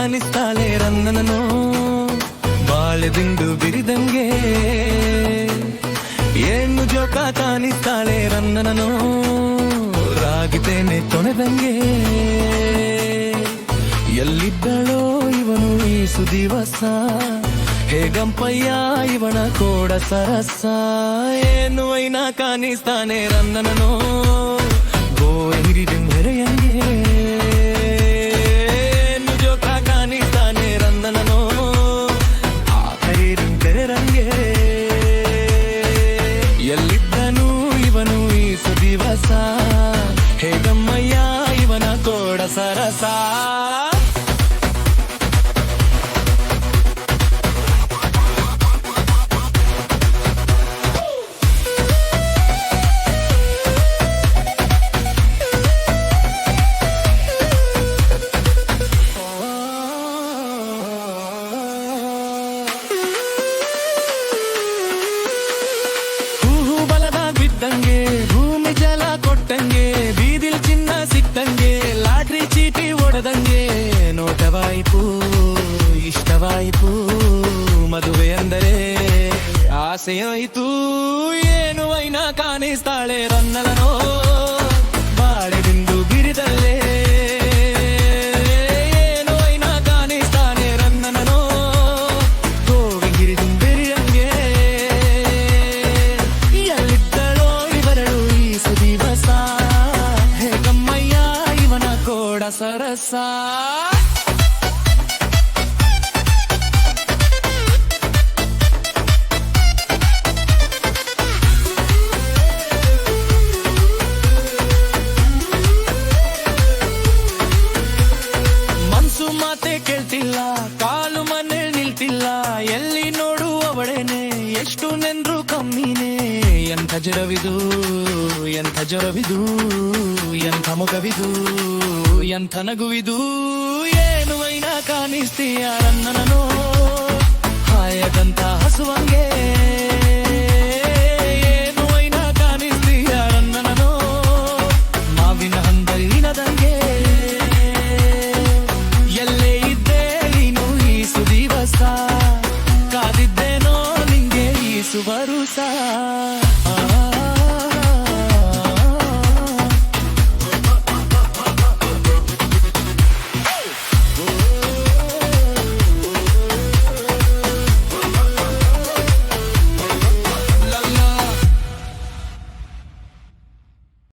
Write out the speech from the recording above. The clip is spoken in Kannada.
ಕಾಣಿಸ್ತಾಳೆ ರನ್ನನನು ಬಾಳೆದಿಂಡು ಬಿರಿದಂಗೆ ಹೆಣ್ಣು ಜೋಕ ಕಾಣಿಸ್ತಾಳೆ ರನ್ನನನು ರಾಗಿತೇನೆ ತೊನೆದಂಗೆ ಎಲ್ಲಿದ್ದಳೋ ಇವನು ಈ ಸುದಿವಸ ಹೇಗಂಪಯ್ಯ ಇವನ ಕೋಡ ಸರಸ ಏನು ಐನ ಕಾಣಿಸ್ತಾನೆ ರನ್ನನನು ಗೋಯ ಹಿರಿದು ಮೆರೆಯಂಗೆ ಜೋಕ ಕಾಣಿಸ್ತಾನೆ ರನ್ನನನು ಆ ಕೈರಿ ಬೆರೆರಂಗೆ ಎಲ್ಲಿದ್ದನು ಇವನು ಈ ಸುದಿವಸ ಹೇಗಮ್ಮಯ್ಯ ಇವನ ಕೋಡ ಸರಸ ಭೂಮಿ ಜಲ ಕೊಟ್ಟಂಗೆ ಬೀದಿಲ್ ಚಿನ್ನ ಸಿಕ್ತಂಗೆ ಲಾಟ್ರಿ ಚೀಟಿ ಒಡೆದಂಗೆ ನೋಟವಾಯಿತು ಇಷ್ಟವಾಯಿತು ಮದುವೆ ಅಂದರೆ ಆಸೆಯಾಯಿತು ಏನು ಐನ ಕಾಣಿಸ್ತಾಳೆ ರನ್ನನೋ ಬಾಳೆದಿಂದು ಗಿರಿದಲ್ಲೇ ಏನು ಐನ ಕಾಣಿಸ್ತಾನೆ ರನ್ನನೋ ಗೋವಿ ಗಿರಿದು ಬೆರಿಯಂಗೆ ಎಲ್ಲಿದ್ದಳೋ ಇವರಳು ಈ ಸುದಿವಸ ಹೇಗಮ್ಮಯ್ಯ ಇವನ ಕೋಡ ಸರಸ ಮಾತೆ ಕೇಳ್ತಿಲ್ಲ ಕಾಲು ಮನೆ ನಿಲ್ತಿಲ್ಲ ಎಲ್ಲಿ ನೋಡು ಅವಳೇನೆ ಎಷ್ಟು ನೆಂದ್ರು ಕಮ್ಮಿನೇ ಎಂಥ ಜರವಿದು ಎಂಥ ಜ್ವರವಿದು ಎಂಥ ಮುಖವಿದು ಎಂಥ ನಗುವಿದು ಏನು ಐನ ಕಾಣಿಸ್ತೀಯ ರನ್ನನನು ಹಾಯದಂತ ಹಸುವಂಗೆ ಏನು ಐನ ಕಾಣಿಸ್ತೀಯ ರನ್ನನನು ಮಾವಿನ ಹಂದಲಿನದಂಗೆ ಕಾದಿದ್ದೇನೋ ನಿಂಗೆ ಈ ಸುವರುಸ